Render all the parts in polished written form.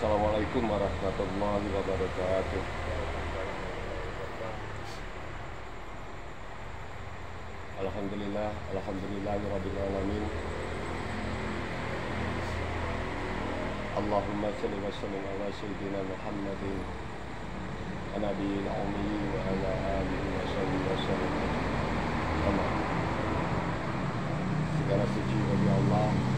Assalamualaikum warahmatullahi wabarakatuh. Alhamdulillahirabbil alamin. Allahumma shalli wa sallim ala sayyidina Muhammadin nabiyil ummi wa ala alihi wa sahbihi wasallam. Segala puji bagi Allah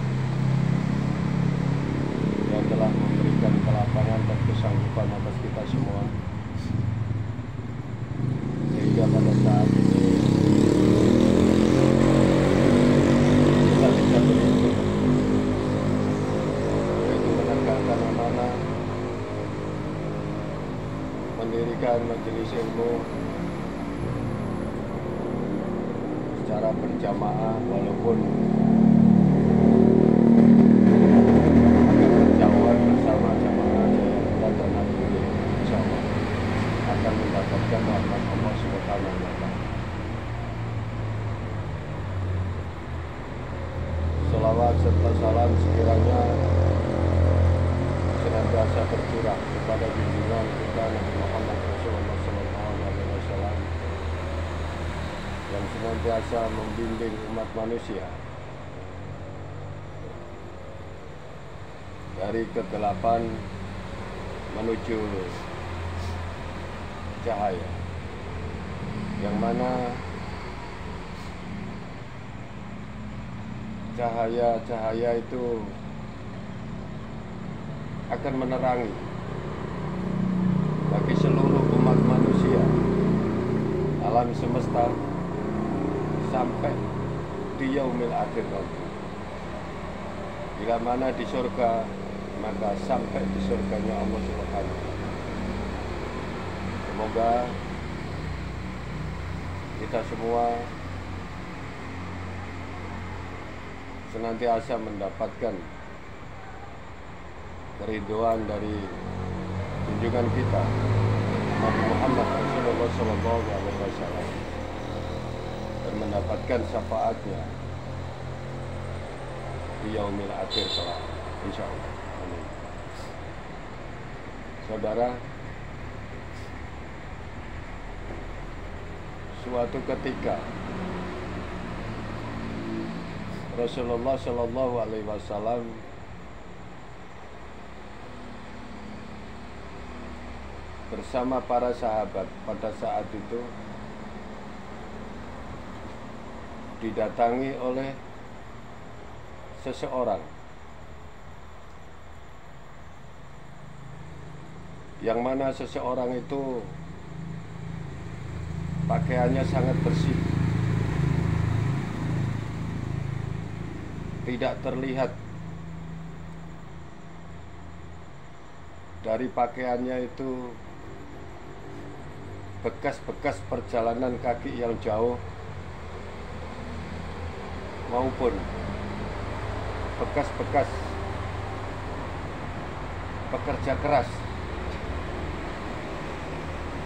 yang telah memberikan kelapangan dan kesanggupan atas kita semua, sehingga pada saat ini kita bisa beruntung, yaitu menegakkan amanah, mendirikan majelis ilmu secara berjamaah, walaupun bersama jamaah Jaya dan Nabi, insyaallah akan mendapatkan rahmat Allah Subhanahu wa Ta'ala. Selawat serta salam sekiranya senantiasa tercurah kepada junjungan kita Nabi Muhammad Rasulullah SAW yang senantiasa membimbing umat manusia dari kegelapan menuju cahaya, yang mana cahaya itu akan menerangi bagi seluruh umat manusia alam semesta sampai di yaumil akhir nanti. Bila mana di surga, maka sampai di surganya Allah Subhanahu wa Ta'ala. Semoga kita semua senantiasa mendapatkan keridhaan dari junjungan kita Nabi Muhammad Rasulullah SAW dan mendapatkan syafaatnya di yaumil akhir kelak, insyaallah. Amin. Saudara, suatu ketika Rasulullah Shallallahu Alaihi Wasallam bersama para sahabat pada saat itu didatangi oleh seseorang yang mana seseorang itu pakaiannya sangat bersih, tidak terlihat dari pakaiannya itu bekas-bekas perjalanan kaki yang jauh maupun bekas-bekas pekerja keras,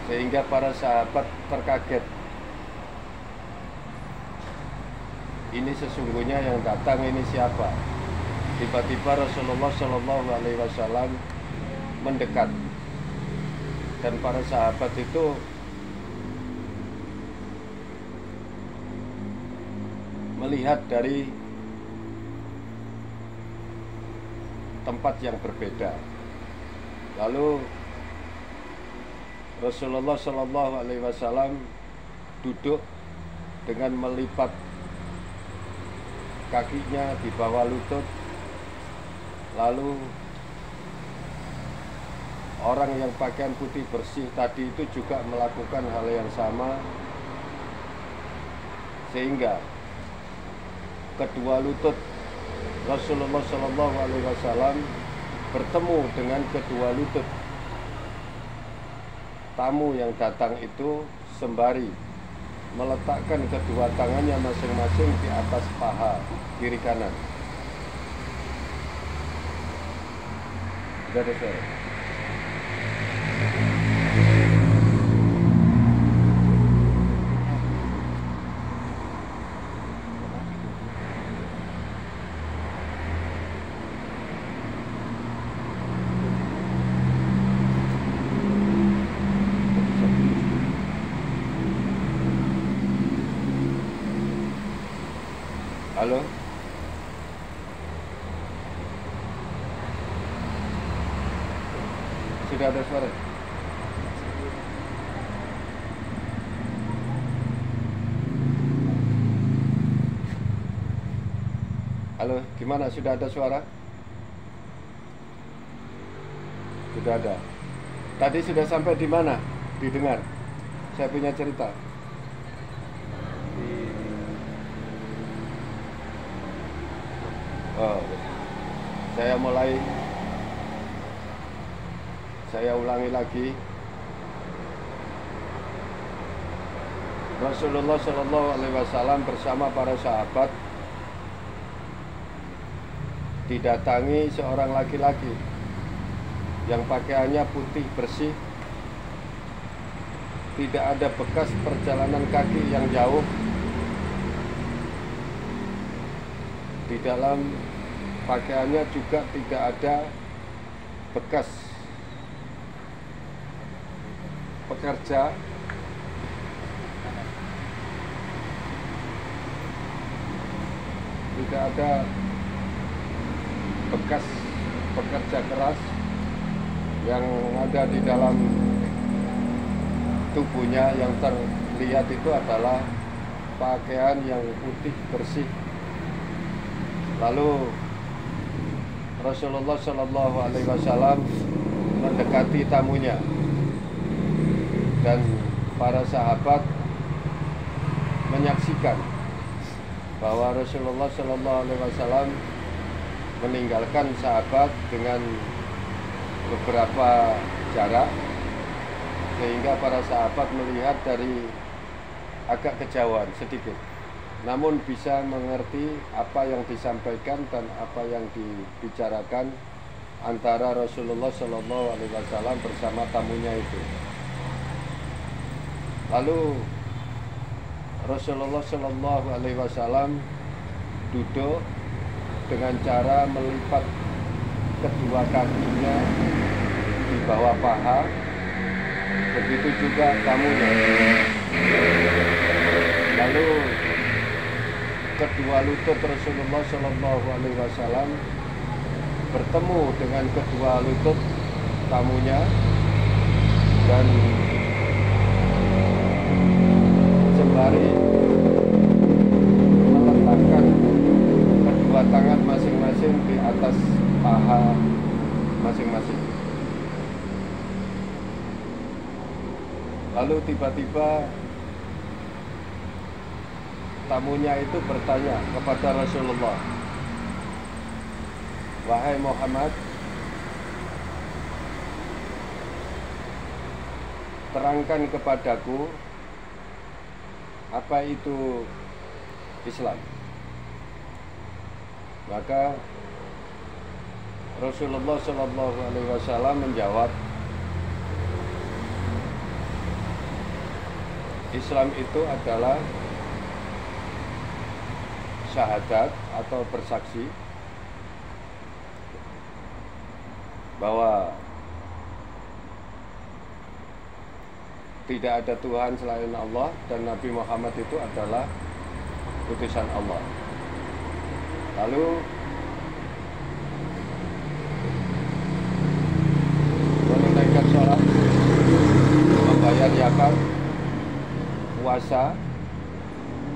sehingga para sahabat terkaget. Ini sesungguhnya yang datang ini siapa? Tiba-tiba Rasulullah Shallallahu Alaihi Wasallam mendekat, dan para sahabat itu melihat dari tempat yang berbeda. Lalu Rasulullah Shallallahu Alaihi Wasallam duduk dengan melipat kakinya di bawah lutut. Lalu orang yang pakaian putih bersih tadi itu juga melakukan hal yang sama, sehingga kedua lutut Rasulullah Shallallahu Alaihi Wasallam bertemu dengan kedua lutut tamu yang datang itu, sembari meletakkan kedua tangannya masing-masing di atas paha kiri kanan. Sudah selesai. Halo? Sudah ada suara? Halo, gimana? Sudah ada suara? Sudah ada. Tadi sudah sampai di mana? Didengar? Saya punya cerita. Oh, saya ulangi lagi. Rasulullah Shallallahu Alaihi Wasallam bersama para sahabat didatangi seorang laki-laki yang pakaiannya putih bersih, tidak ada bekas perjalanan kaki yang jauh. Di dalam pakaiannya juga tidak ada bekas pekerja, tidak ada bekas pekerja keras yang ada di dalam tubuhnya. Yang terlihat itu adalah pakaian yang putih bersih. Lalu Rasulullah Shallallahu Alaihi Wasallam mendekati tamunya, dan para sahabat menyaksikan bahwa Rasulullah Shallallahu Alaihi Wasallam meninggalkan sahabat dengan beberapa jarak, sehingga para sahabat melihat dari agak kejauhan sedikit, namun bisa mengerti apa yang disampaikan dan apa yang dibicarakan antara Rasulullah Shallallahu Alaihi Wasallam bersama tamunya itu. Lalu Rasulullah Shallallahu Alaihi Wasallam duduk dengan cara melipat kedua kakinya di bawah paha, begitu juga tamunya. Lalu kedua lutut Rasulullah Shallallahu Alaihi Wasallam bertemu dengan kedua lutut tamunya, dan sembari meletakkan kedua tangan masing-masing di atas paha masing-masing. Lalu tiba-tiba tamunya itu bertanya kepada Rasulullah, "Wahai Muhammad, terangkan kepadaku apa itu Islam." Maka Rasulullah Shallallahu Alaihi Wasallam menjawab, Islam itu adalah syahadat atau bersaksi bahwa tidak ada Tuhan selain Allah dan Nabi Muhammad itu adalah utusan Allah. Lalu menunaikan sholat, membayar zakat, puasa,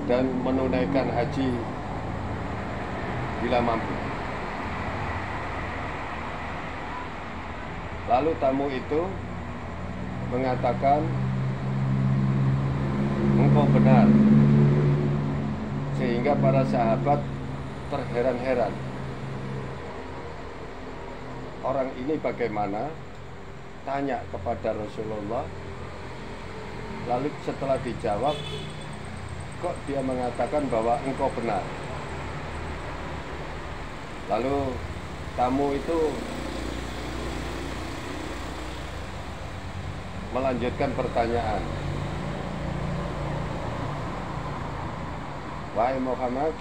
dan menunaikan haji bila mampu. Lalu tamu itu mengatakan, "Engkau benar." Sehingga para sahabat terheran-heran, orang ini bagaimana tanya kepada Rasulullah, lalu setelah dijawab, kok dia mengatakan bahwa engkau benar. Lalu tamu itu melanjutkan pertanyaan, "Wahai Muhammad,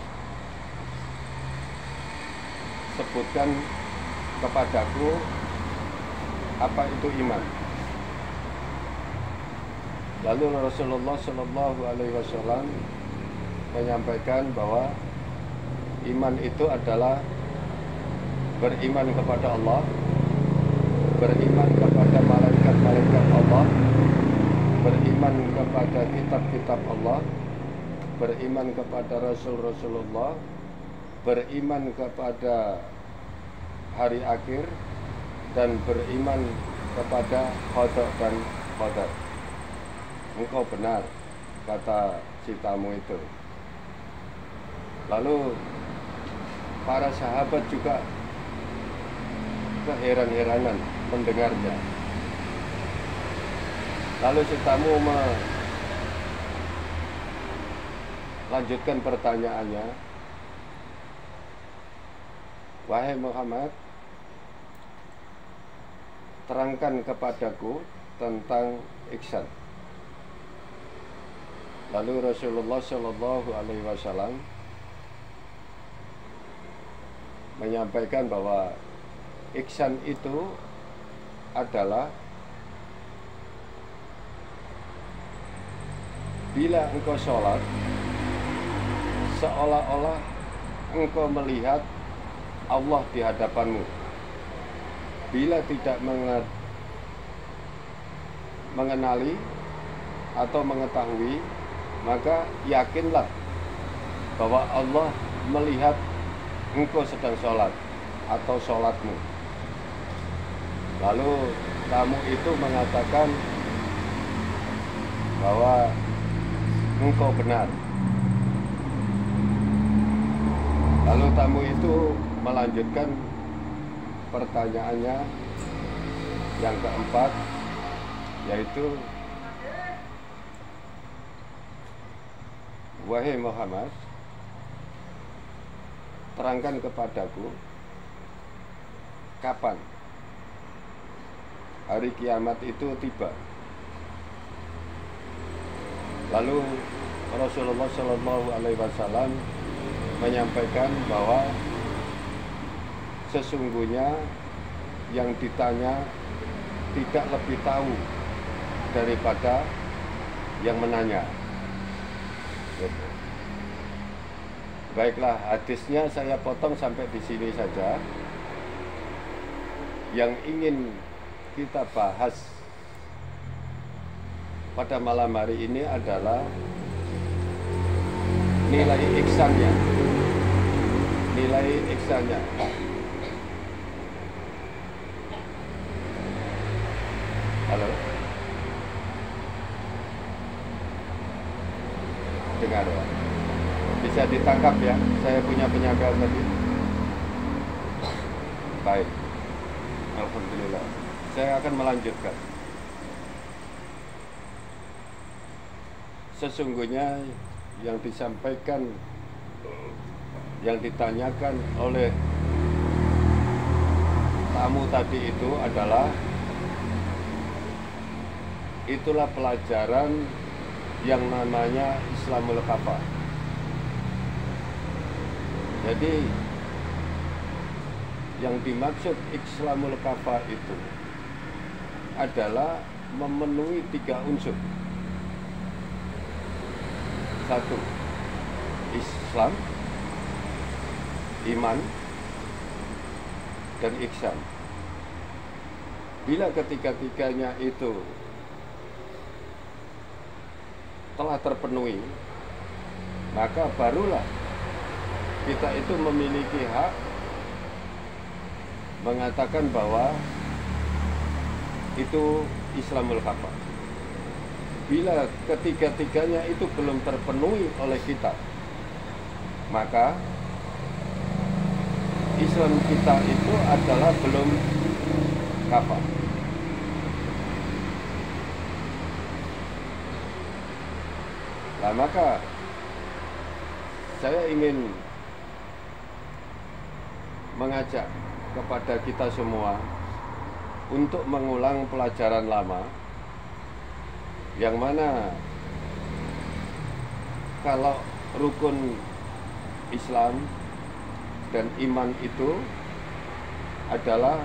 sebutkan kepadaku apa itu iman." Lalu Rasulullah Shallallahu Alaihi Wasallam menyampaikan bahwa iman itu adalah beriman kepada Allah, beriman kepada malaikat-malaikat Allah, beriman kepada kitab-kitab Allah, beriman kepada Rasul-Rasulullah, beriman kepada hari akhir, dan beriman kepada qada dan qadar. Engkau benar, kata si tamu itu. Lalu para sahabat juga keheran-heranan mendengarnya. Lalu si tamu melanjutkan pertanyaannya, wahai Muhammad, terangkan kepadaku tentang ihsan. Lalu Rasulullah Shallallahu Alaihi Wasallam menyampaikan bahwa ihsan itu adalah bila engkau sholat, seolah-olah engkau melihat Allah di hadapanmu. Bila tidak mengenali atau mengetahui, maka yakinlah bahwa Allah melihat engkau sedang sholat atau sholatmu. Lalu tamu itu mengatakan bahwa engkau benar. Lalu tamu itu melanjutkan pertanyaannya yang keempat, yaitu, wahai Muhammad, terangkan kepadaku kapan hari kiamat itu tiba. Lalu Rasulullah Shallallahu Alaihi Wasallam menyampaikan bahwa sesungguhnya yang ditanya tidak lebih tahu daripada yang menanya. Baiklah, hadisnya saya potong sampai di sini saja. Yang ingin kita bahas pada malam hari ini adalah nilai ihsannya. Nilai ihsannya. Halo? Dengar ya? Bisa ditangkap ya, saya punya penyampaian tadi. Baik, alhamdulillah. Saya akan melanjutkan. Sesungguhnya yang disampaikan, yang ditanyakan oleh tamu tadi itu adalah, itulah pelajaran yang namanya Islamul Kafah. Jadi yang dimaksud Islamul Kafah itu adalah memenuhi 3 unsur. 1. Islam, iman, dan ihsan. Bila ketiga-tiganya itu telah terpenuhi, maka barulah kita itu memiliki hak mengatakan bahwa itu Islamul Kafah. Bila ketiga-tiganya itu belum terpenuhi oleh kita, maka Islam kita itu adalah belum kafah. Nah, maka saya ingin mengajak kepada kita semua untuk mengulang pelajaran lama, yang mana kalau rukun Islam dan iman itu adalah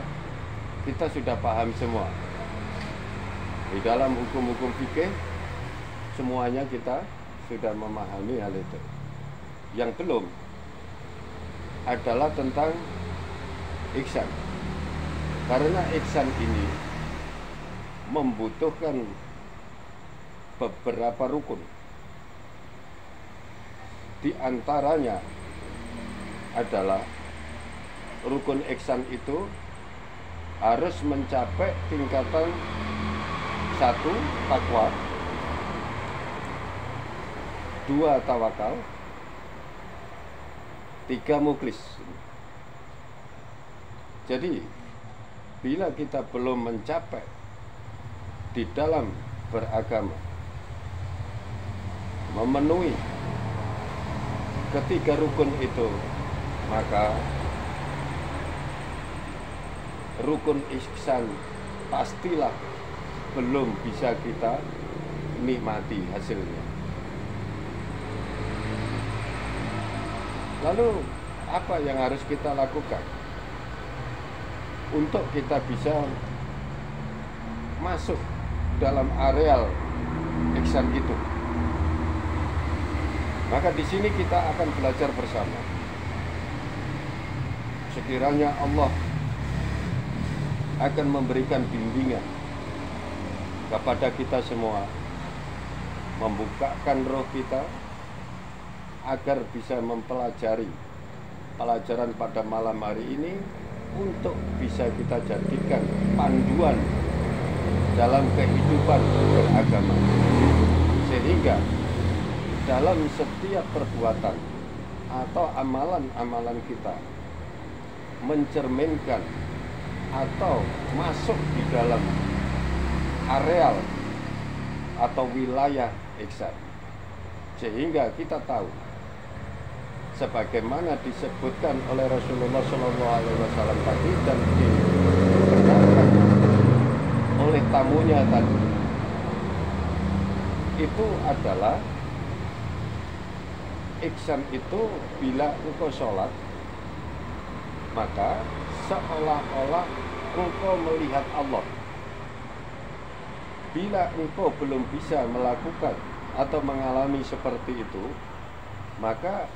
kita sudah paham semua. Di dalam hukum-hukum fikih semuanya kita sudah memahami hal itu. Yang belum adalah tentang ihsan. Karena ihsan ini membutuhkan beberapa rukun. Di antaranya adalah rukun ihsan itu harus mencapai tingkatan 1 takwa, 2 tawakal, 3 mukhlis. Jadi bila kita belum mencapai di dalam beragama memenuhi ketiga rukun itu, maka rukun ihsan pastilah belum bisa kita nikmati hasilnya. Lalu apa yang harus kita lakukan untuk kita bisa masuk dalam areal ihsan itu? Maka di sini kita akan belajar bersama. Sekiranya Allah akan memberikan bimbingan kepada kita semua, membukakan roh kita agar bisa mempelajari pelajaran pada malam hari ini untuk bisa kita jadikan panduan dalam kehidupan beragama, sehingga dalam setiap perbuatan atau amalan-amalan kita mencerminkan atau masuk di dalam areal atau wilayah ihsan, sehingga kita tahu sebagaimana disebutkan oleh Rasulullah SAW tadi dan dibenarkan oleh tamunya tadi, itu adalah ihsan itu bila engkau sholat, maka seolah-olah engkau melihat Allah. Bila engkau belum bisa melakukan atau mengalami seperti itu, maka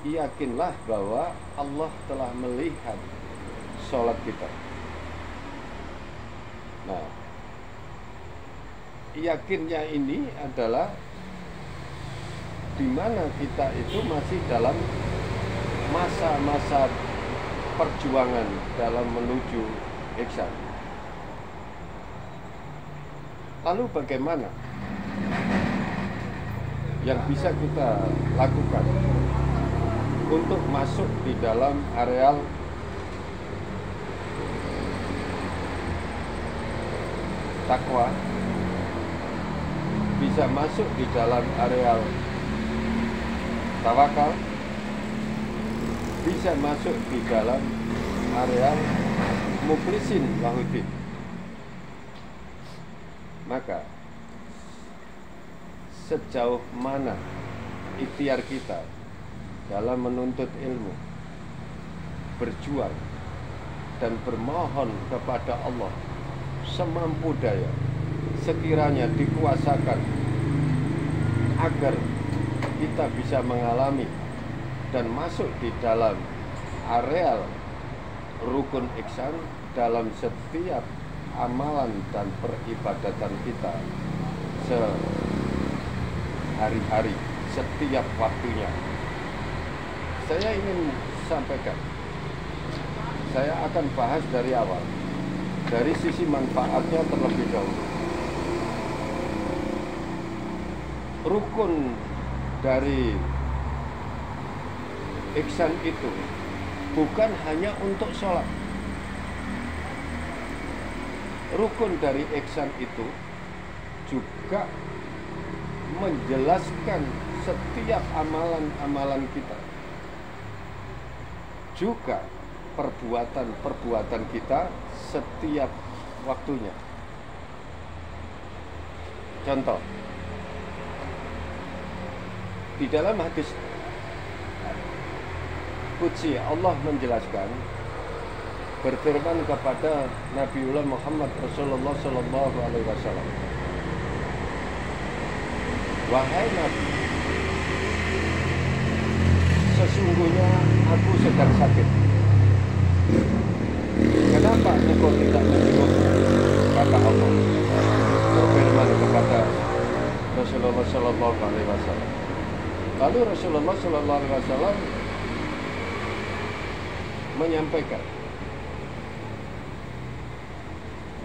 yakinlah bahwa Allah telah melihat sholat kita. Nah, yakinnya ini adalah di mana kita itu masih dalam masa-masa perjuangan dalam menuju ihsan. Lalu bagaimana yang bisa kita lakukan untuk masuk di dalam areal takwa, bisa masuk di dalam areal tawakal, bisa masuk di dalam areal mukhlisin lahudin? Maka sejauh mana ikhtiar kita dalam menuntut ilmu, berjuang dan bermohon kepada Allah semampu daya, sekiranya dikuasakan agar kita bisa mengalami dan masuk di dalam areal rukun ihsan dalam setiap amalan dan peribadatan kita sehari-hari, setiap waktunya. Saya ingin sampaikan, saya akan bahas dari awal, dari sisi manfaatnya terlebih dahulu. Rukun dari ihsan itu bukan hanya untuk sholat. Rukun dari ihsan itu juga menjelaskan setiap amalan-amalan kita, juga perbuatan-perbuatan kita setiap waktunya. Contoh, di dalam hadis qudsi Allah menjelaskan, berfirman kepada Nabiullah Muhammad Rasulullah Sallallahu Alaihi Wasallam, wahai Nabi, sesungguhnya aku sedang sakit. Kenapa engkau tidak menjenguknya? Kata Allah berfirman kepada Rasulullah Shallallahu Alaihi Wasallam. Lalu Rasulullah Shallallahu Alaihi Wasallam menyampaikan,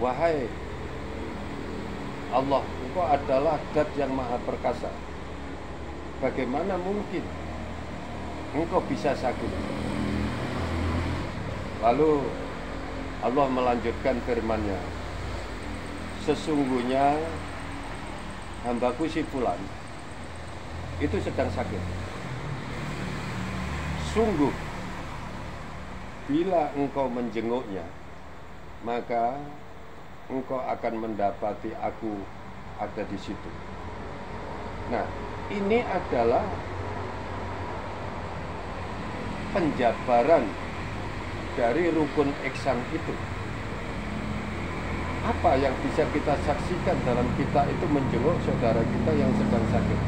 wahai Allah, engkau adalah Dat yang maha perkasa. Bagaimana mungkin engkau bisa sakit? Lalu Allah melanjutkan firman-Nya, sesungguhnya hambaku si fulan itu sedang sakit. Sungguh bila engkau menjenguknya, maka engkau akan mendapati aku ada di situ. Nah, ini adalah penjabaran dari rukun ihsan itu. Apa yang bisa kita saksikan dalam kita itu menjenguk saudara kita yang sedang sakit?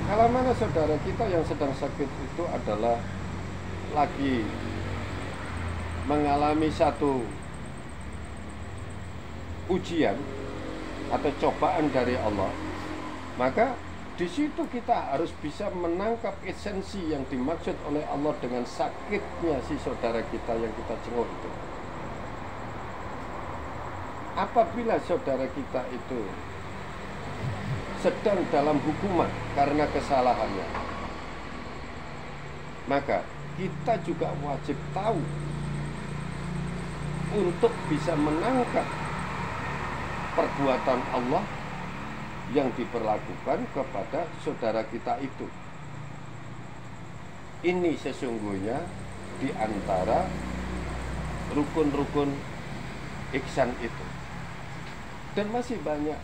Kalau mana saudara kita yang sedang sakit itu adalah lagi mengalami satu ujian atau cobaan dari Allah, maka di situ kita harus bisa menangkap esensi yang dimaksud oleh Allah dengan sakitnya si saudara kita yang kita jenguk itu. Apabila saudara kita itu sedang dalam hukuman karena kesalahannya, maka kita juga wajib tahu untuk bisa menangkap perbuatan Allah yang diperlakukan kepada saudara kita itu. Ini sesungguhnya di antara rukun-rukun ihsan itu. Dan masih banyak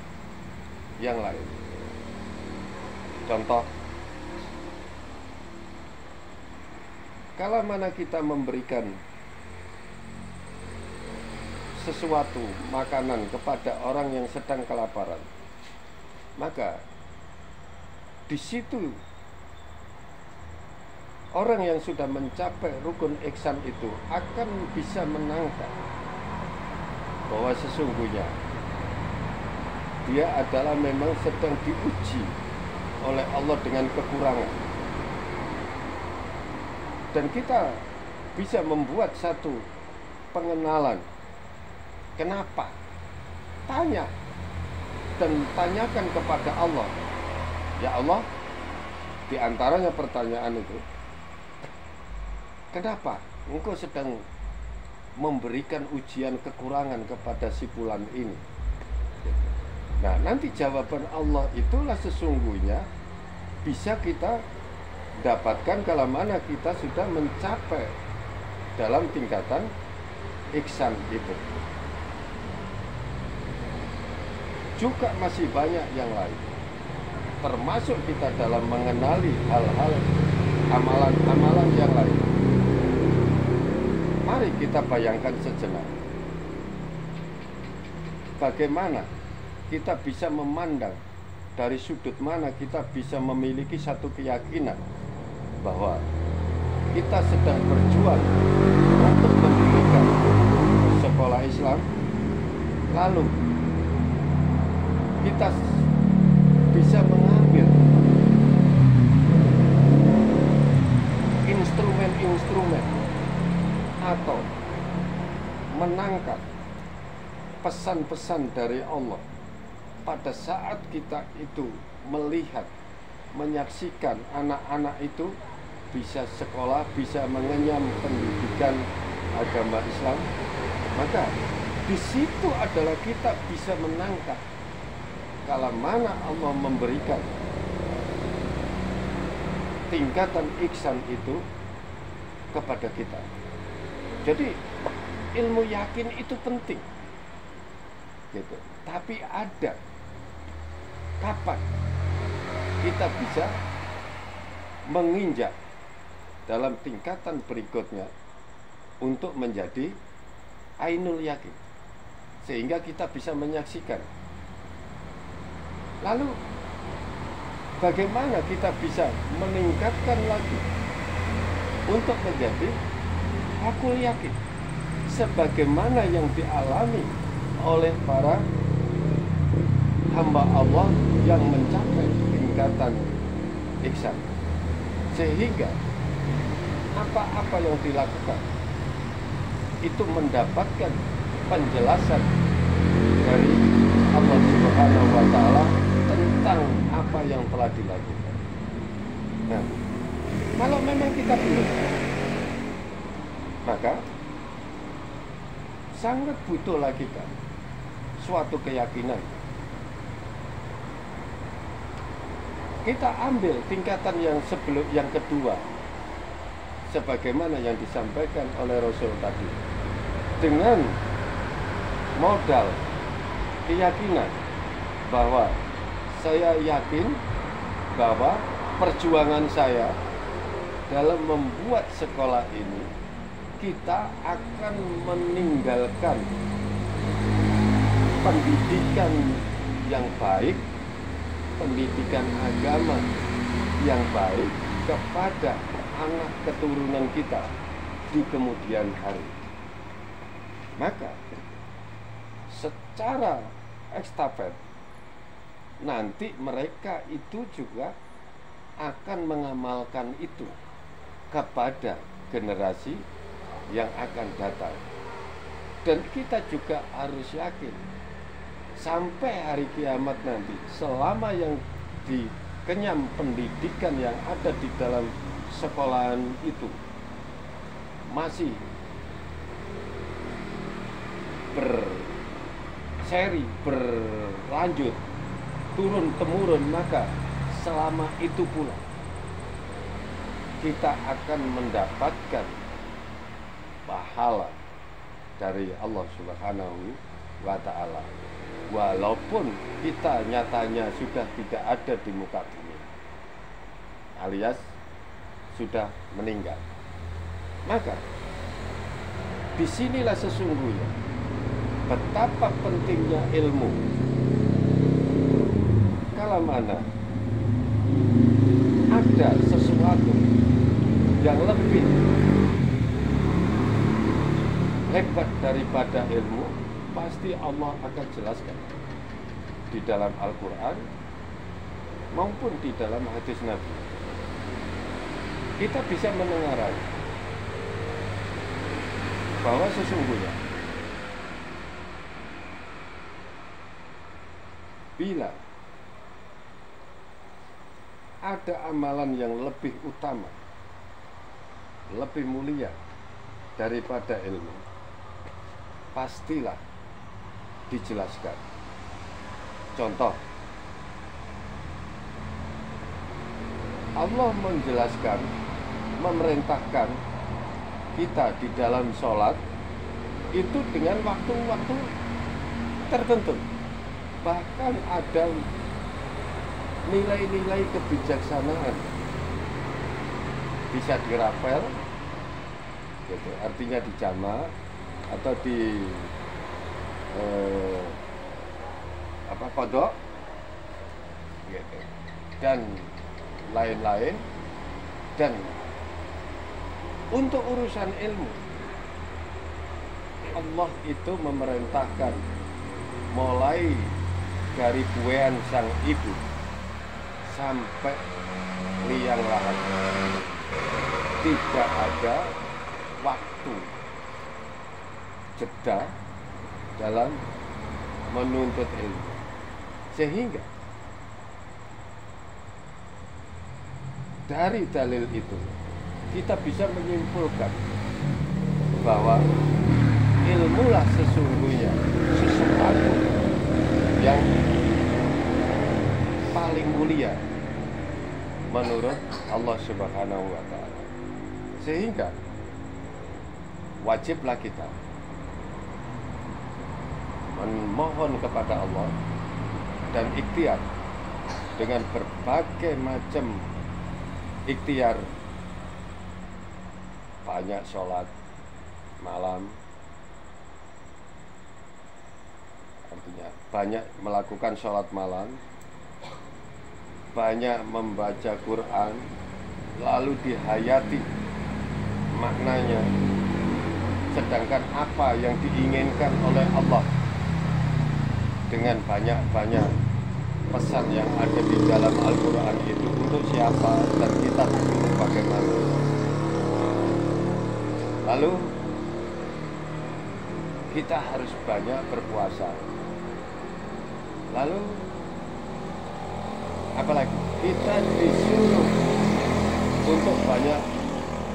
yang lain. Contoh, kalau mana kita memberikan sesuatu makanan kepada orang yang sedang kelaparan, maka di situ orang yang sudah mencapai rukun ihsan itu akan bisa menangkap bahwa sesungguhnya dia adalah memang sedang diuji oleh Allah dengan kekurangan. Dan kita bisa membuat satu pengenalan. Kenapa? Tanya dan tanyakan kepada Allah. Ya Allah, di antaranya pertanyaan itu, kenapa engkau sedang memberikan ujian kekurangan kepada si fulan ini? Nah, nanti jawaban Allah itulah sesungguhnya bisa kita dapatkan kalau mana kita sudah mencapai dalam tingkatan ihsan itu. Juga masih banyak yang lain, termasuk kita dalam mengenali hal-hal amalan-amalan yang lain. Mari kita bayangkan sejenak bagaimana kita bisa memandang dari sudut mana kita bisa memiliki satu keyakinan bahwa kita sedang berjuang untuk mendirikan sekolah Islam, lalu kita bisa mengambil instrumen-instrumen atau menangkap pesan-pesan dari Allah pada saat kita itu melihat, menyaksikan anak-anak itu bisa sekolah, bisa mengenyam pendidikan agama Islam, maka di situ adalah kita bisa menangkap kalau mana Allah memberikan tingkatan ihsan itu kepada kita. Jadi ilmu yakin itu penting, gitu. Tapi ada kapan kita bisa menginjak dalam tingkatan berikutnya untuk menjadi ainul yakin, sehingga kita bisa menyaksikan. Lalu bagaimana kita bisa meningkatkan lagi untuk menjadi hakul yakin sebagaimana yang dialami oleh para hamba Allah yang mencapai tingkatan ihsan, sehingga apa-apa yang dilakukan itu mendapatkan penjelasan dari Allah Subhanahu wa Ta'ala tentang apa yang telah dilakukan. Nah, kalau memang kita belum, maka sangat butuh lagi kan suatu keyakinan. Kita ambil tingkatan yang sebelum, yang kedua, sebagaimana yang disampaikan oleh Rasul tadi, dengan modal keyakinan bahwa saya yakin bahwa perjuangan saya dalam membuat sekolah ini, kita akan meninggalkan pendidikan yang baik, pendidikan agama yang baik kepada anak keturunan kita di kemudian hari. Maka secara estafet nanti mereka itu juga akan mengamalkan itu kepada generasi yang akan datang. Dan kita juga harus yakin sampai hari kiamat nanti, selama yang dikenyam pendidikan yang ada di dalam sekolahan itu masih berseri, berlanjut, turun-temurun, maka selama itu pula kita akan mendapatkan pahala dari Allah Subhanahu wa Ta'ala, walaupun kita nyatanya sudah tidak ada di muka bumi, alias sudah meninggal. Maka disinilah sesungguhnya betapa pentingnya ilmu. Kalau mana ada sesuatu yang lebih hebat daripada ilmu, pasti Allah akan jelaskan di dalam Al-Quran maupun di dalam hadis Nabi. Kita bisa mendengar bahwa sesungguhnya bila ada amalan yang lebih utama, lebih mulia daripada ilmu, pastilah dijelaskan. Contoh, Allah menjelaskan, memerintahkan kita di dalam sholat itu dengan waktu-waktu tertentu. Bahkan ada nilai-nilai kebijaksanaan bisa dirapel gitu, artinya dijamak atau di kodok gitu, dan lain-lain. Dan untuk urusan ilmu, Allah itu memerintahkan mulai dari buayan sang ibu sampai liang lahat, tidak ada waktu jeda dalam menuntut ilmu. Sehingga dari dalil itu kita bisa menyimpulkan bahwa ilmulah sesungguhnya sesuatu yang paling mulia menurut Allah Subhanahu wa Ta'ala. Sehingga wajiblah kita memohon kepada Allah dan ikhtiar dengan berbagai macam ikhtiar, banyak sholat malam, artinya banyak melakukan sholat malam, banyak membaca Quran, lalu dihayati maknanya. Sedangkan apa yang diinginkan oleh Allah dengan banyak-banyak pesan yang ada di dalam Al-Quran itu untuk siapa dan kita disuruh bagaimana. Lalu kita harus banyak berpuasa. Lalu apalagi kita disuruh untuk banyak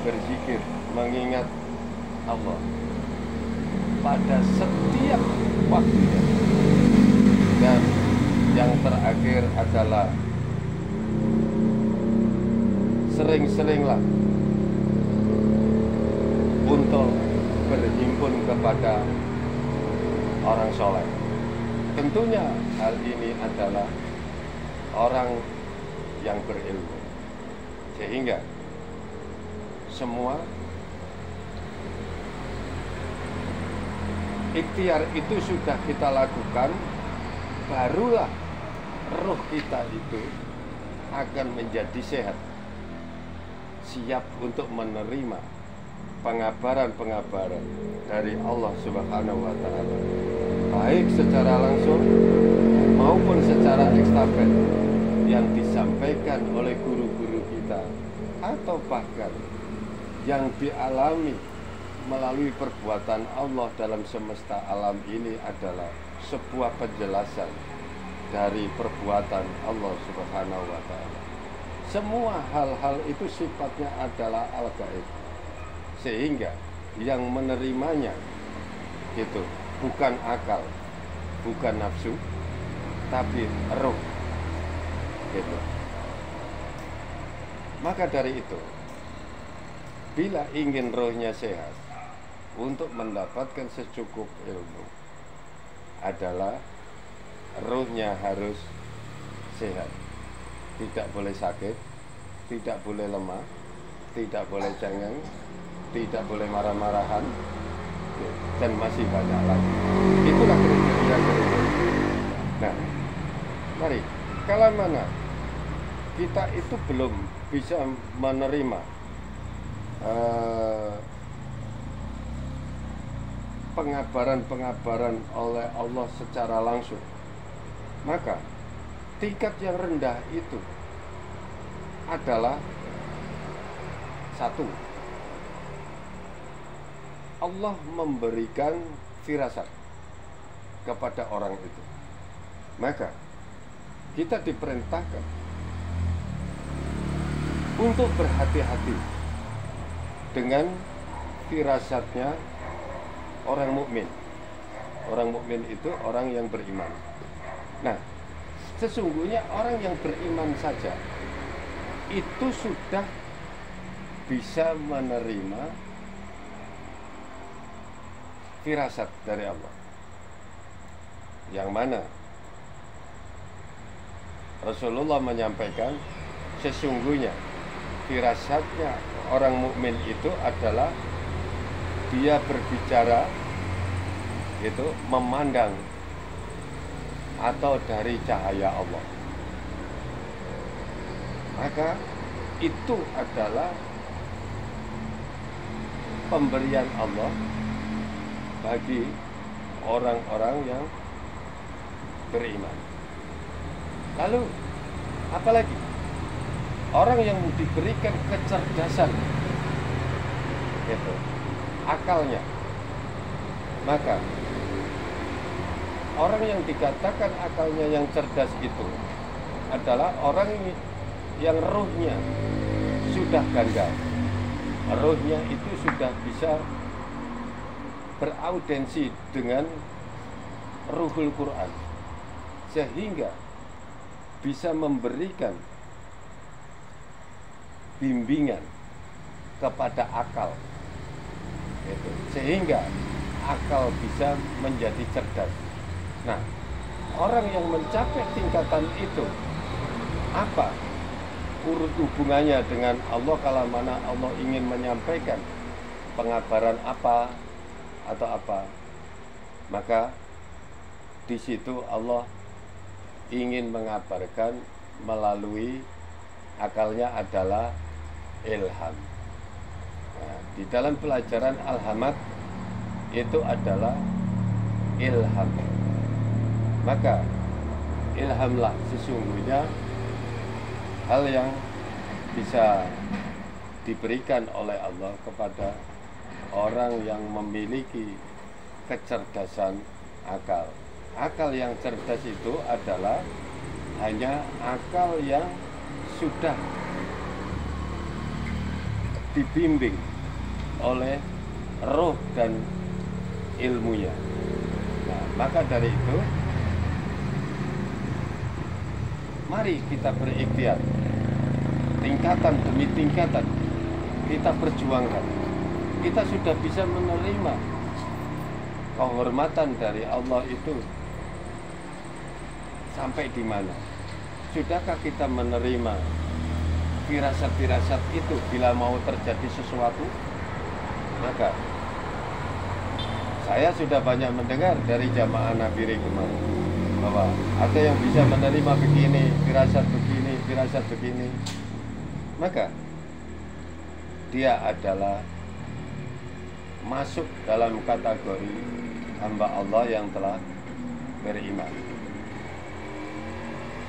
berzikir, mengingat Allah pada setiap waktunya. Dan yang terakhir adalah sering-seringlah untuk berhimpun kepada orang soleh. Tentunya hal ini adalah orang yang berilmu, sehingga semua ikhtiar itu sudah kita lakukan, barulah roh kita itu akan menjadi sehat, siap untuk menerima pengabaran-pengabaran dari Allah Subhanahu wa Ta'ala, baik secara langsung maupun secara ekstafet yang disampaikan oleh guru-guru kita, atau bahkan yang dialami melalui perbuatan Allah dalam semesta alam ini adalah sebuah penjelasan dari perbuatan Allah Subhanahu wa Ta'ala. Semua hal-hal itu sifatnya adalah al-gaib, sehingga yang menerimanya itu bukan akal, bukan nafsu, tapi roh gitu. Maka dari itu, bila ingin rohnya sehat, untuk mendapatkan secukup ilmu adalah rohnya harus sehat. Tidak boleh sakit, tidak boleh lemah, tidak boleh cengeng, tidak boleh marah-marahan, dan masih banyak lagi. Itulah kriteria-kriteria. Nah, mari, kalau mana kita itu belum bisa menerima pengabaran-pengabaran oleh Allah secara langsung, maka tingkat yang rendah itu adalah satu, Allah memberikan firasat kepada orang itu. Maka kita diperintahkan untuk berhati-hati dengan firasatnya orang mukmin. Orang mukmin itu orang yang beriman. Nah, sesungguhnya orang yang beriman saja itu sudah bisa menerima firasat dari Allah, yang mana Rasulullah menyampaikan sesungguhnya firasatnya orang mukmin itu adalah dia berbicara itu memandang atau dari cahaya Allah. Maka itu adalah pemberian Allah bagi orang-orang yang beriman. Lalu apalagi orang yang diberikan kecerdasan itu akalnya, maka orang yang dikatakan akalnya yang cerdas itu adalah orang yang rohnya sudah ganda, rohnya itu sudah bisa beraudensi dengan Ruhul Quran, sehingga bisa memberikan bimbingan kepada akal itu, sehingga akal bisa menjadi cerdas. Nah, orang yang mencapai tingkatan itu, apa urut hubungannya dengan Allah kalau mana Allah ingin menyampaikan pengabaran apa atau apa? Maka di situ Allah ingin mengabarkan melalui akalnya adalah ilham. Nah, di dalam pelajaran alhamat itu adalah ilham. Maka ilhamlah sesungguhnya hal yang bisa diberikan oleh Allah kepada orang yang memiliki kecerdasan akal. Akal yang cerdas itu adalah hanya akal yang sudah dibimbing oleh roh dan ilmunya. Nah, maka dari itu mari kita berikhtiar, tingkatan demi tingkatan kita perjuangkan. Kita sudah bisa menerima kehormatan dari Allah itu sampai di mana? Sudahkah kita menerima firasat-firasat itu bila mau terjadi sesuatu? Maka saya sudah banyak mendengar dari jamaah Nabi kemarin bahwa ada yang bisa menerima begini, firasat begini. Maka dia adalah masuk dalam kategori hamba Allah yang telah beriman.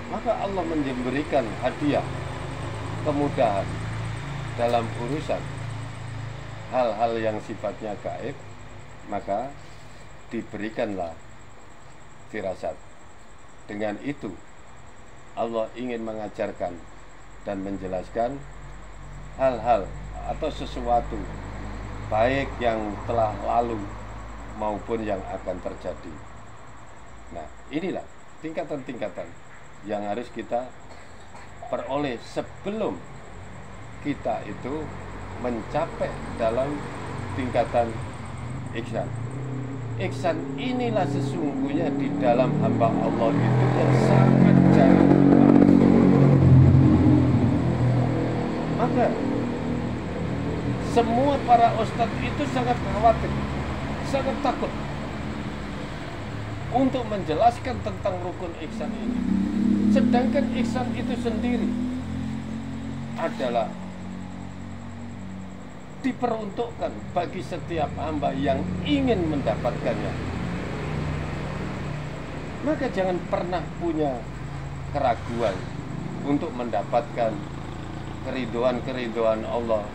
Maka Allah memberikan hadiah kemudahan dalam urusan hal-hal yang sifatnya gaib, maka diberikanlah firasat. Dengan itu Allah ingin mengajarkan dan menjelaskan hal-hal atau sesuatu baik yang telah lalu maupun yang akan terjadi. Nah, inilah tingkatan-tingkatan yang harus kita peroleh sebelum kita itu mencapai dalam tingkatan ihsan. Ihsan inilah sesungguhnya di dalam hamba Allah itu yang sangat jarang dibahas. Maka semua para ustadz itu sangat khawatir, sangat takut untuk menjelaskan tentang rukun ihsan ini. Sedangkan ihsan itu sendiri adalah diperuntukkan bagi setiap hamba yang ingin mendapatkannya. Maka jangan pernah punya keraguan untuk mendapatkan keriduan Allah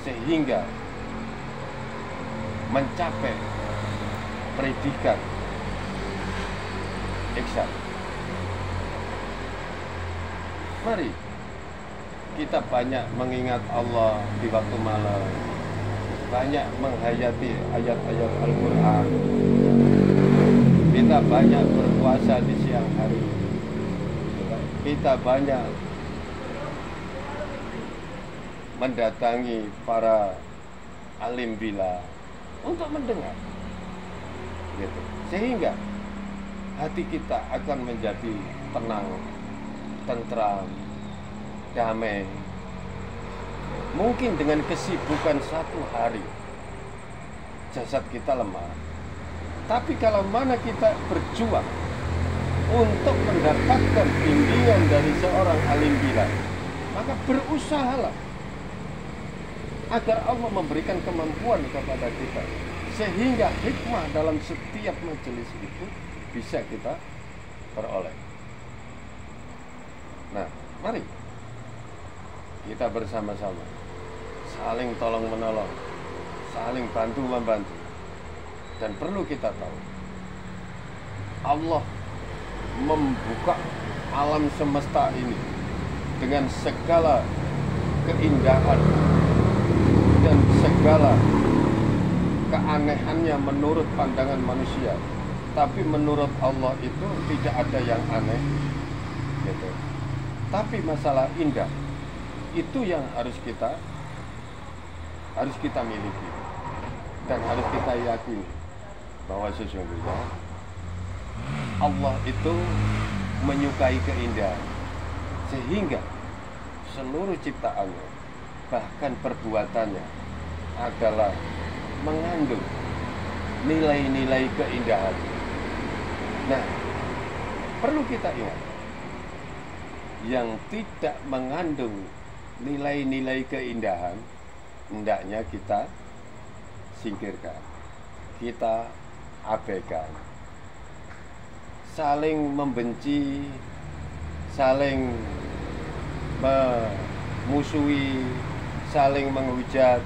sehingga mencapai predikat ihsan. Mari kita banyak mengingat Allah di waktu malam, banyak menghayati ayat-ayat Al-Quran, kita banyak berpuasa di siang hari, kita banyak mendatangi para alim bila untuk mendengar, gitu. Sehingga hati kita akan menjadi tenang, tentram, damai. Mungkin dengan kesibukan satu hari jasad kita lemah, tapi kalau mana kita berjuang untuk mendapatkan bimbingan dari seorang alim bila, maka berusahalah agar Allah memberikan kemampuan kepada kita sehingga hikmah dalam setiap majelis itu bisa kita peroleh. Nah, mari kita bersama-sama saling tolong menolong, saling bantu membantu. Dan perlu kita tahu, Allah membuka alam semesta ini dengan segala keindahan dan segala keanehannya menurut pandangan manusia. Tapi menurut Allah itu tidak ada yang aneh, gitu. Tapi masalah indah itu yang harus kita miliki dan harus kita yakini bahwa sesungguhnya Allah itu menyukai keindahan, sehingga seluruh ciptaannya bahkan perbuatannya adalah mengandung nilai-nilai keindahan. Nah, perlu kita ingat, yang tidak mengandung nilai-nilai keindahan, hendaknya kita singkirkan, kita abaikan. Saling membenci, saling memusuhi, saling menghujat,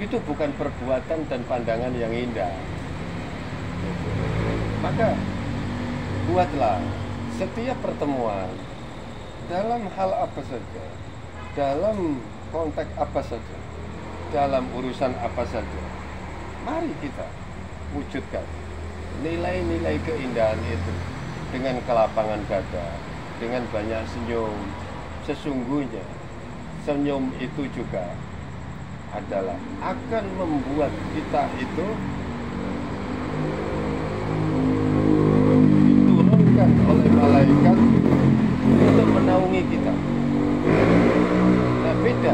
itu bukan perbuatan dan pandangan yang indah. Maka buatlah setiap pertemuan dalam hal apa saja, dalam konteks apa saja, dalam urusan apa saja, mari kita wujudkan nilai-nilai keindahan itu dengan kelapangan dada, dengan banyak senyum. Sesungguhnya senyum itu juga adalah akan membuat kita itu diturunkan oleh malaikat untuk menaungi kita. Nah, beda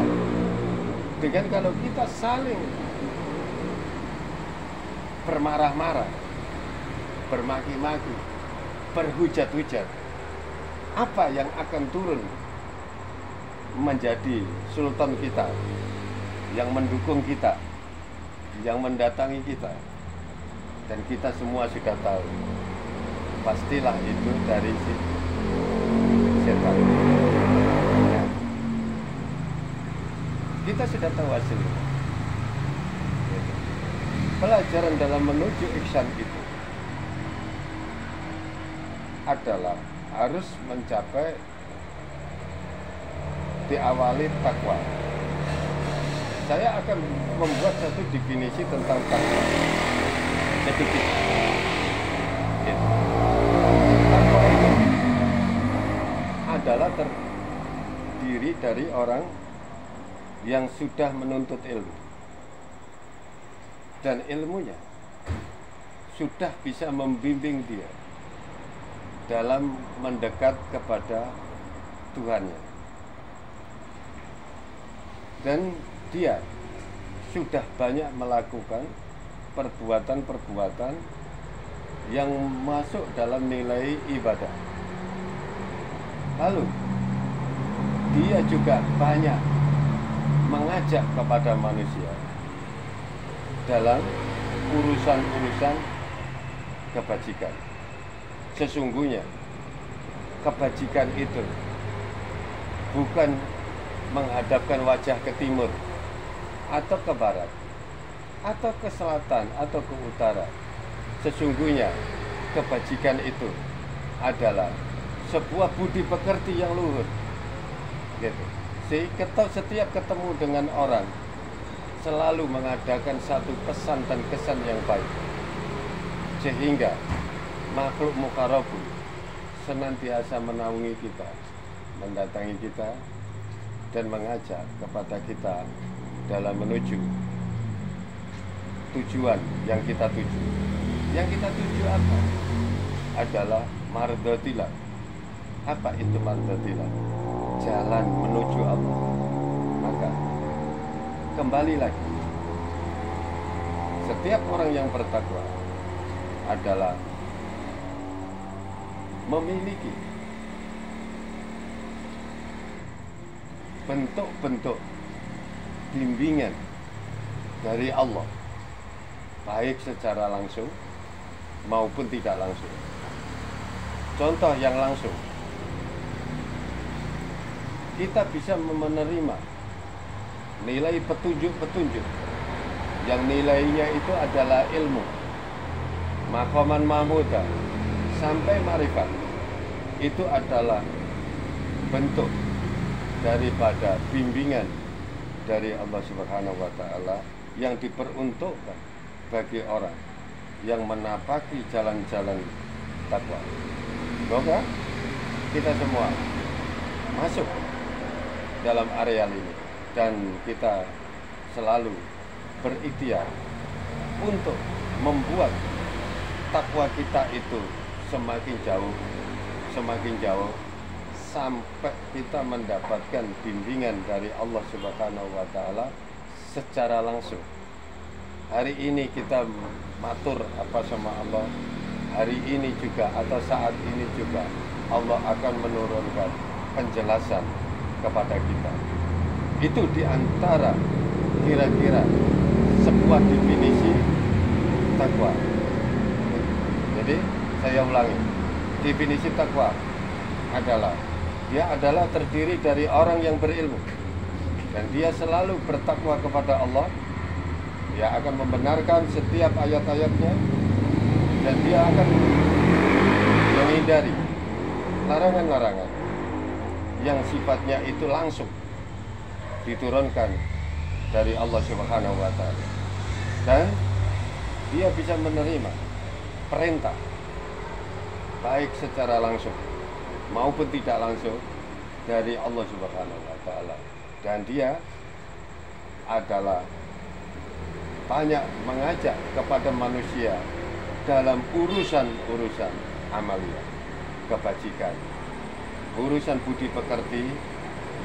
dengan kalau kita saling bermarah-marah, bermaki-maki, berhujat-hujat. Apa yang akan turun menjadi sultan kita, yang mendukung kita, yang mendatangi kita? Dan kita semua sudah tahu, pastilah itu dari si setan. Ya. Kita sudah tahu hasilnya. Pelajaran dalam menuju ihsan itu adalah harus mencapai, diawali takwa. Saya akan membuat satu definisi tentang takwa sedikit. Takwa itu adalah terdiri dari orang yang sudah menuntut ilmu, dan ilmunya sudah bisa membimbing dia dalam mendekat kepada Tuhannya, dan dia sudah banyak melakukan perbuatan-perbuatan yang masuk dalam nilai ibadah. Lalu dia juga banyak mengajak kepada manusia dalam urusan-urusan kebajikan. Sesungguhnya kebajikan itu bukan menghadapkan wajah ke timur atau ke barat atau ke selatan atau ke utara. Sesungguhnya kebajikan itu adalah sebuah budi pekerti yang luhur, gitu. Setiap ketemu dengan orang selalu mengadakan satu pesan dan kesan yang baik, sehingga makhluk mukarrabun senantiasa menaungi kita, mendatangi kita, dan mengajak kepada kita dalam menuju tujuan yang kita tuju. Yang kita tuju apa? Adalah mardhatillah. Apa itu mardhatillah? Jalan menuju Allah. Maka kembali lagi, setiap orang yang bertakwa adalah memiliki bentuk-bentuk bimbingan dari Allah, baik secara langsung maupun tidak langsung. Contoh yang langsung, kita bisa menerima nilai petunjuk-petunjuk yang nilainya itu adalah ilmu, maqaman mahmudah sampai marifat. Itu adalah bentuk daripada bimbingan dari Allah Subhanahu wa Ta'ala yang diperuntukkan bagi orang yang menapaki jalan-jalan takwa. Semoga kita semua masuk dalam areal ini dan kita selalu berikhtiar untuk membuat takwa kita itu semakin jauh sampai kita mendapatkan bimbingan dari Allah Subhanahu wa Ta'ala secara langsung. Hari ini kita matur apa sama Allah, hari ini juga atau saat ini juga Allah akan menurunkan penjelasan kepada kita. Itu diantara kira-kira sebuah definisi takwa. Jadi saya ulangi, definisi takwa adalah dia adalah terdiri dari orang yang berilmu dan dia selalu bertakwa kepada Allah. Dia akan membenarkan setiap ayat-ayatnya dan dia akan menghindari larangan-larangan yang sifatnya itu langsung diturunkan dari Allah Subhanahu wa Ta'ala, dan dia bisa menerima perintah baik secara langsung maupun tidak langsung dari Allah Subhanahu wa Ta'ala, dan dia adalah banyak mengajak kepada manusia dalam urusan-urusan amalia, kebajikan, urusan budi pekerti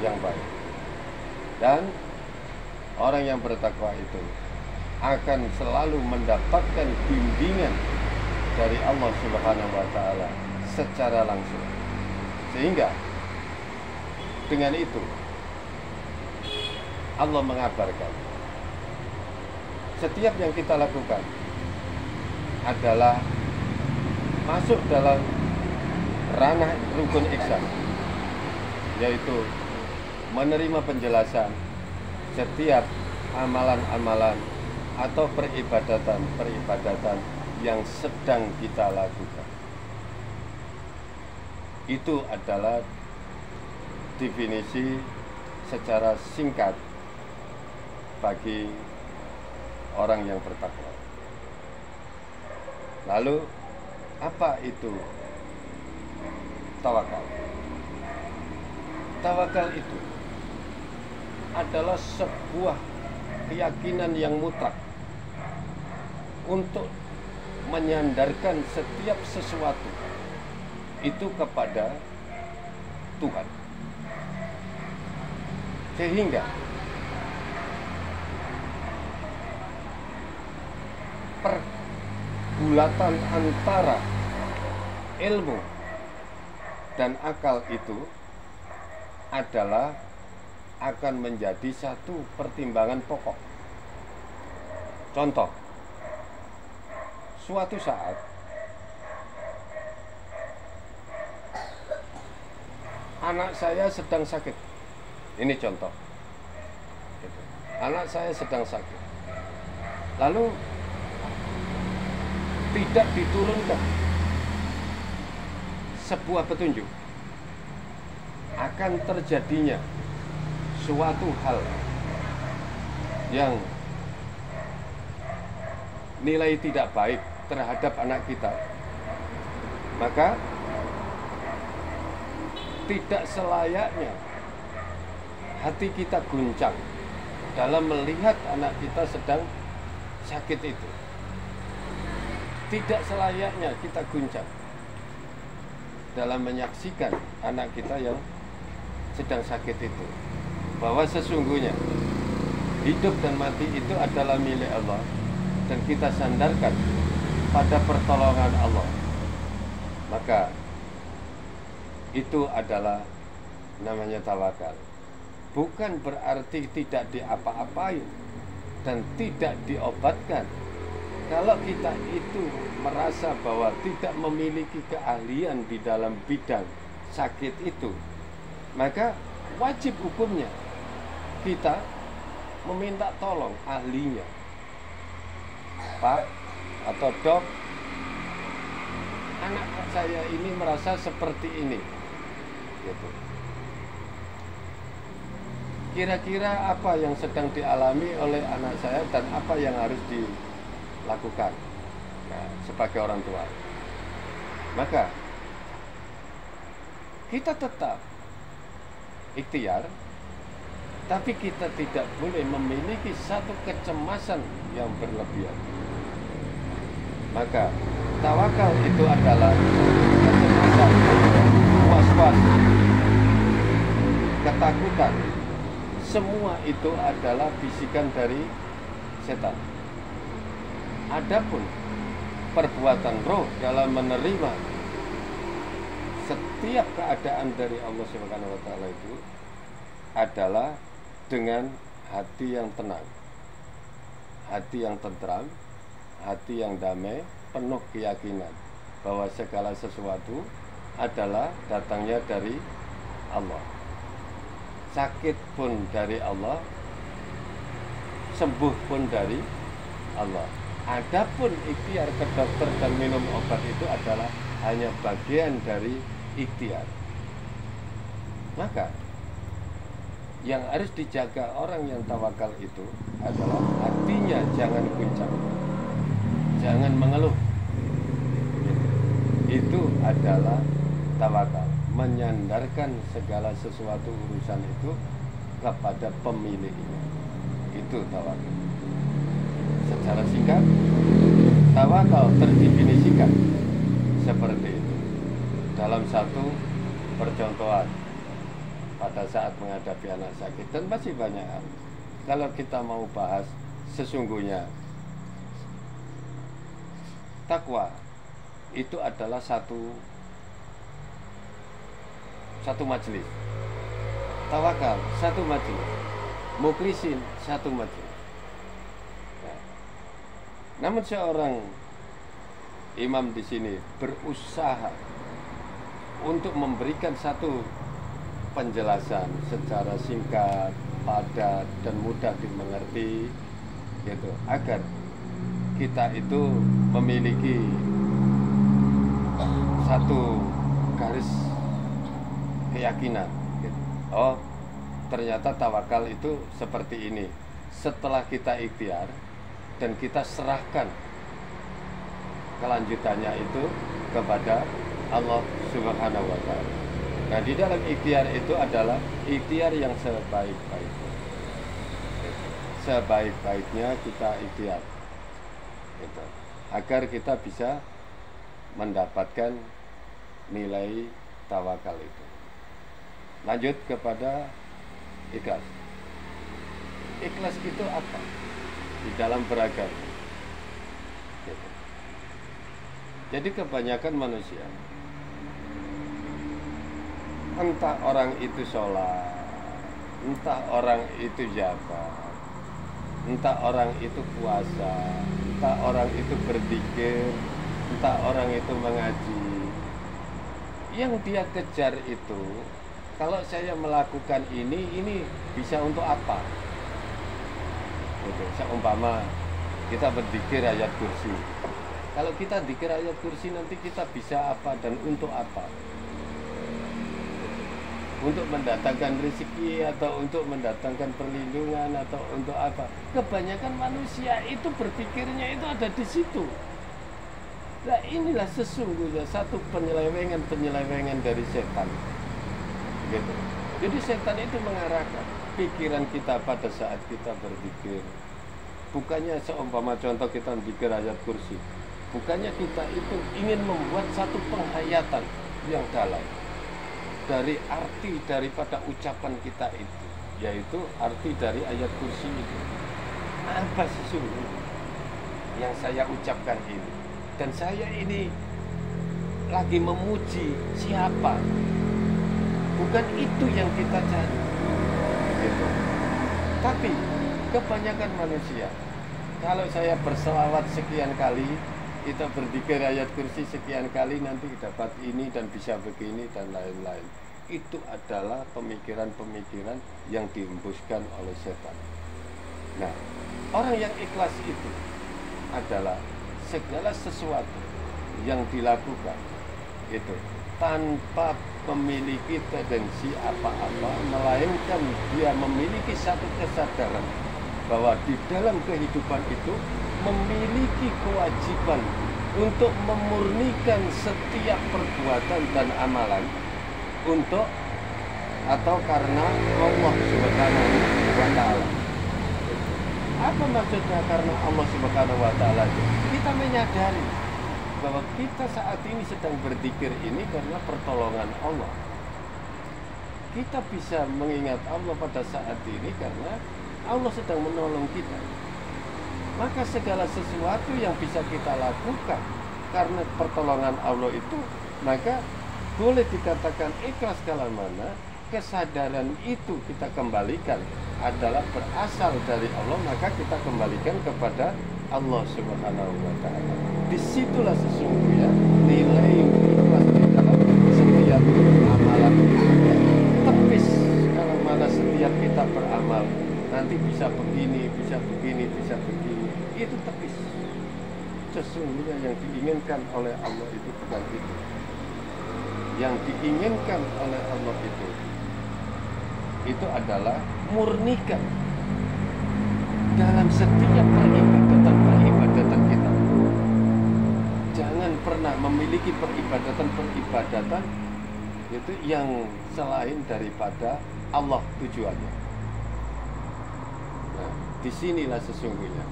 yang baik. Dan orang yang bertakwa itu akan selalu mendapatkan bimbingan dari Allah Subhanahu wa Ta'ala secara langsung. Sehingga dengan itu Allah mengabarkan setiap yang kita lakukan adalah masuk dalam ranah rukun ihsan, yaitu menerima penjelasan setiap amalan-amalan atau peribadatan yang sedang kita lakukan. Itu adalah definisi secara singkat bagi orang yang bertakwa. Lalu apa itu tawakal? Tawakal itu adalah sebuah keyakinan yang mutlak untuk menyandarkan setiap sesuatu itu kepada Tuhan, sehingga pergulatan antara ilmu dan akal itu adalah akan menjadi satu pertimbangan pokok. Contoh, suatu saat anak saya sedang sakit. Ini contoh. Anak saya sedang sakit. Lalu tidak diturunkan sebuah petunjuk akan terjadinya suatu hal yang nilai tidak baik terhadap anak kita, maka tidak selayaknya hati kita guncang dalam melihat anak kita sedang sakit itu. Tidak selayaknya kita guncang dalam menyaksikan anak kita yang sedang sakit itu, bahwa sesungguhnya hidup dan mati itu adalah milik Allah dan kita sandarkan pada pertolongan Allah. Maka itu adalah namanya tawakal. Bukan berarti tidak diapa-apain dan tidak diobatkan. Kalau kita itu merasa bahwa tidak memiliki keahlian di dalam bidang sakit itu, maka wajib hukumnya kita meminta tolong ahlinya. Pak atau dok, anak saya ini merasa seperti ini, gitu. Kira-kira apa yang sedang dialami oleh anak saya dan apa yang harus dilakukan, nah, sebagai orang tua. Maka kita tetap ikhtiar, tapi kita tidak boleh memiliki satu kecemasan yang berlebihan. Maka tawakal itu adalah kecemasan, was-was, ketakutan. Semua itu adalah bisikan dari setan. Adapun perbuatan roh dalam menerima setiap keadaan dari Allah Subhanahu wa Ta'ala itu adalah dengan hati yang tenang, hati yang tentram, hati yang damai, penuh keyakinan bahwa segala sesuatu adalah datangnya dari Allah. Sakit pun dari Allah, sembuh pun dari Allah. Adapun ikhtiar ke dokter dan minum obat itu adalah hanya bagian dari ikhtiar. Maka yang harus dijaga orang yang tawakal itu adalah hatinya jangan guncang, jangan mengeluh. Itu adalah tawakal, menyandarkan segala sesuatu urusan itu kepada pemiliknya. Itu tawakal. Secara singkat, tawakal terdefinisikan seperti itu dalam satu percontohan pada saat menghadapi anak sakit, dan masih banyak hal. Kalau kita mau bahas, sesungguhnya takwa itu adalah satu majelis, tawakal satu majelis, mukhlisin satu majelis. Namun seorang imam di sini berusaha untuk memberikan satu penjelasan secara singkat, padat, dan mudah dimengerti, gitu, agar kita itu memiliki satu garis keyakinan, gitu. Oh, ternyata tawakal itu seperti ini. Setelah kita ikhtiar dan kita serahkan kelanjutannya itu kepada Allah Subhanahu wa Ta'ala. Nah, di dalam ikhtiar itu adalah ikhtiar yang sebaik-baiknya. Sebaik-baiknya kita ikhtiar, gitu, agar kita bisa mendapatkan nilai tawakal itu. Lanjut kepada ikhlas. Ikhlas itu apa? Di dalam beragama, gitu. Jadi kebanyakan manusia, entah orang itu sholat, entah orang itu zakat, entah orang itu puasa, entah orang itu berzikir, entah orang itu mengaji, yang dia kejar itu, kalau saya melakukan ini bisa untuk apa? Seumpama kita berzikir ayat kursi, kalau kita zikir ayat kursi nanti kita bisa apa dan untuk apa? Untuk mendatangkan rezeki atau untuk mendatangkan perlindungan atau untuk apa? Kebanyakan manusia itu berpikirnya itu ada di situ. Nah, inilah sesungguhnya satu penyelewengan dari setan, gitu. Jadi setan itu mengarahkan pikiran kita pada saat kita berzikir. Bukannya seumpama contoh kita berzikir ayat kursi, bukannya kita itu ingin membuat satu penghayatan yang dalam dari arti daripada ucapan kita itu, yaitu arti dari ayat kursi itu. Apa sesungguhnya yang saya ucapkan ini? Dan saya ini lagi memuji siapa? Bukan itu yang kita cari, gitu. Tapi kebanyakan manusia, kalau saya berselawat sekian kali, kita berzikir ayat kursi sekian kali, nanti dapat ini dan bisa begini dan lain-lain. Itu adalah pemikiran-pemikiran yang dihembuskan oleh setan. Nah, orang yang ikhlas itu adalah segala sesuatu yang dilakukan itu tanpa memiliki tendensi apa-apa, melainkan dia memiliki satu kesadaran bahwa di dalam kehidupan itu memiliki kewajiban untuk memurnikan setiap perbuatan dan amalan untuk atau karena Allah Subhanahu wa Ta'ala. Apa maksudnya karena Allah Subhanahu wa Ta'ala? Kita menyadari bahwa kita saat ini sedang berzikir ini karena pertolongan Allah. Kita bisa mengingat Allah pada saat ini karena Allah sedang menolong kita. Maka segala sesuatu yang bisa kita lakukan karena pertolongan Allah itu, maka boleh dikatakan ikhlas kala mana kesadaran itu kita kembalikan adalah berasal dari Allah, maka kita kembalikan kepada Allah Subhanahu wa Ta'ala. Disitulah sesungguhnya nilai ikhlas di dalam setiap amalan kita. Tepis kalau mana setiap kita beramal nanti bisa begini, bisa begini, bisa begini, itu tepis. Sesungguhnya yang diinginkan oleh Allah itu bukan itu. Yang diinginkan oleh Allah itu adalah murnikan dalam setiap peribadatan kita. Jangan pernah memiliki peribadatan itu yang selain daripada Allah tujuannya. Nah, disinilah sesungguhnya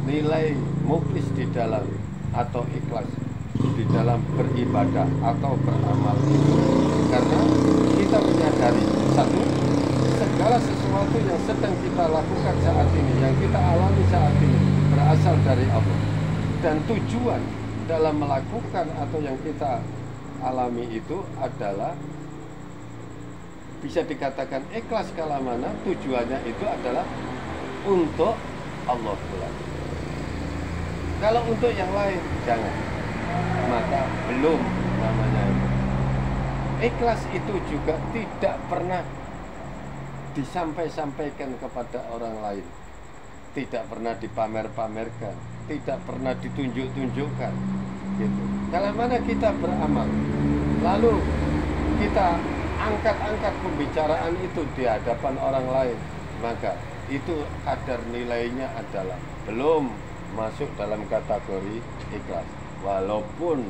nilai mukhlis di dalam atau ikhlas di dalam beribadah atau beramal itu, karena kita menyadari satu, segala sesuatu yang sedang kita lakukan saat ini, yang kita alami saat ini berasal dari Allah, dan tujuan dalam melakukan atau yang kita alami itu adalah bisa dikatakan ikhlas kala mana tujuannya itu adalah untuk Allah pula. Kalau untuk yang lain jangan, maka belum namanya itu. Ikhlas itu juga tidak pernah disampaikan kepada orang lain, tidak pernah dipamer-pamerkan, tidak pernah ditunjuk-tunjukkan gitu. Kalau mana kita beramal lalu kita angkat-angkat pembicaraan itu di hadapan orang lain, maka itu kadar nilainya adalah belum masuk dalam kategori ikhlas. Walaupun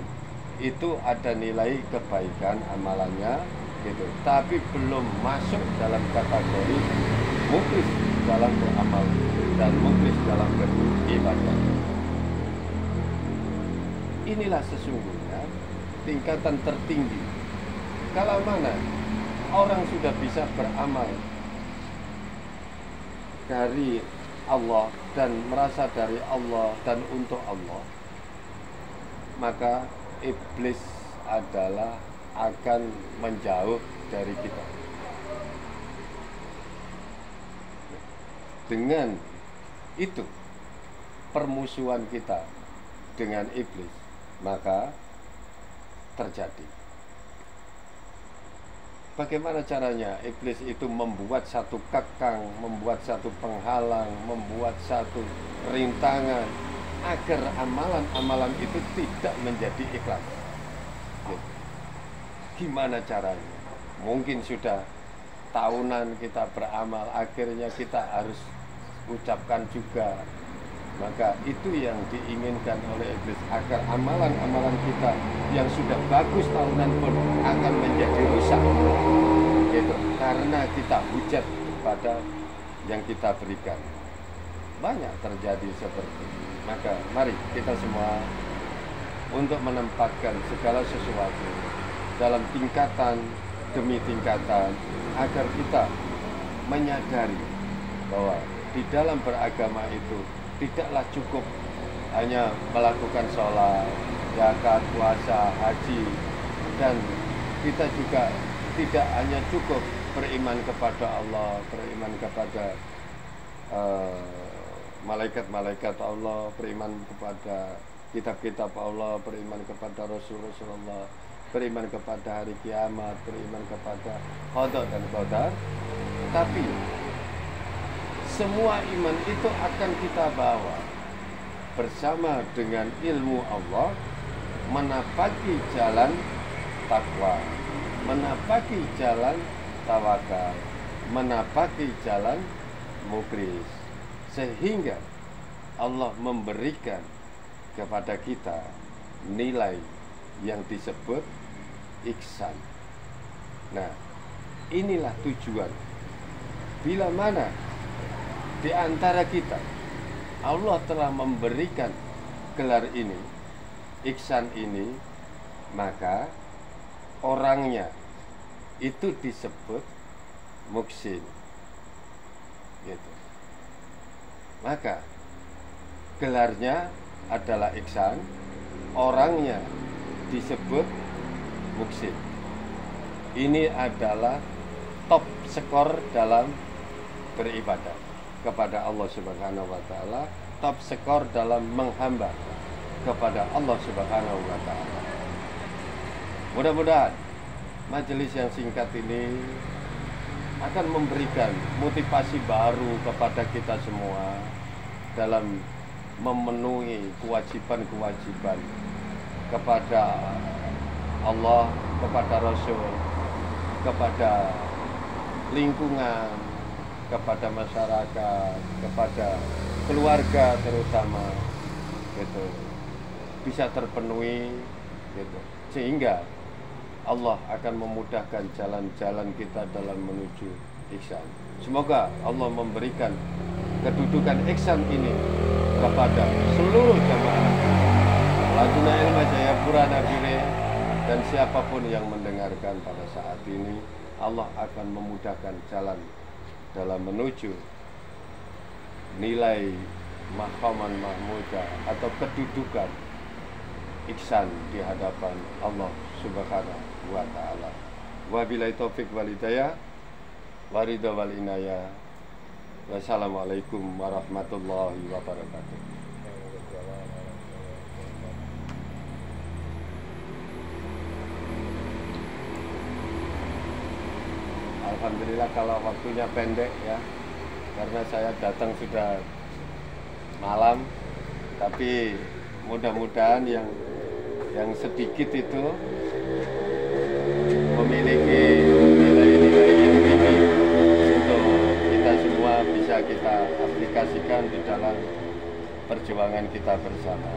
itu ada nilai kebaikan amalannya gitu, tapi belum masuk dalam kategori mukhlis dalam beramal dan mukhlis dalam beribadah. Inilah sesungguhnya tingkatan tertinggi. Kalau mana orang sudah bisa beramal dari Allah dan merasa dari Allah dan untuk Allah, maka iblis adalah akan menjauh dari kita. Dengan itu permusuhan kita dengan iblis maka terjadi. Bagaimana caranya iblis itu membuat satu kekang, membuat satu penghalang, membuat satu rintangan agar amalan-amalan itu tidak menjadi ikhlas. Gimana caranya? Mungkin sudah tahunan kita beramal, akhirnya kita harus ucapkan juga. Maka itu yang diinginkan oleh iblis, agar amalan-amalan kita yang sudah bagus tahunan pun akan menjadi rusak gitu, karena kita hujat kepada yang kita berikan. Banyak terjadi seperti itu. Maka mari kita semua untuk menempatkan segala sesuatu dalam tingkatan demi tingkatan, agar kita menyadari bahwa di dalam beragama itu tidaklah cukup hanya melakukan sholat, zakat, puasa, haji, dan kita juga tidak hanya cukup beriman kepada Allah, beriman kepada malaikat-malaikat Allah, beriman kepada kitab-kitab Allah, beriman kepada Rasulullah, beriman kepada hari kiamat, beriman kepada qada dan qadar, tapi semua iman itu akan kita bawa bersama dengan ilmu Allah, menapaki jalan takwa, menapaki jalan tawakal, menapaki jalan mukhlis, sehingga Allah memberikan kepada kita nilai yang disebut ihsan. Nah, inilah tujuan. Bila mana di antara kita Allah telah memberikan gelar ini, ihsan ini, maka orangnya itu disebut muhsin gitu. Maka gelarnya adalah ihsan, orangnya disebut muhsin. Ini adalah top skor dalam beribadah kepada Allah Subhanahu wa taala, top skor dalam menghamba kepada Allah Subhanahu wa taala. Mudah-mudahan majelis yang singkat ini akan memberikan motivasi baru kepada kita semua dalam memenuhi kewajiban-kewajiban kepada Allah, kepada Rasul, kepada lingkungan, kepada masyarakat, kepada keluarga terutama, gitu, bisa terpenuhi, gitu, sehingga Allah akan memudahkan jalan-jalan kita dalam menuju ihsan. Semoga Allah memberikan kedudukan ihsan ini kepada seluruh jamaah Lajnah Ilmu Jayapura Nabire, dan siapapun yang mendengarkan pada saat ini. Allah akan memudahkan jalan dalam menuju nilai maqaman mahmudah atau kedudukan ihsan di hadapan Allah Subhanahu wa ta'ala. Wabillahi taufik wal hidayah, waridha wal inayah. Wassalamualaikum warahmatullahi wabarakatuh. Alhamdulillah kalau waktunya pendek ya, karena saya datang sudah malam, tapi mudah-mudahan yang sedikit itu memiliki nilai-nilai yang tinggi untuk kita semua bisa kita aplikasikan di dalam perjuangan kita bersama.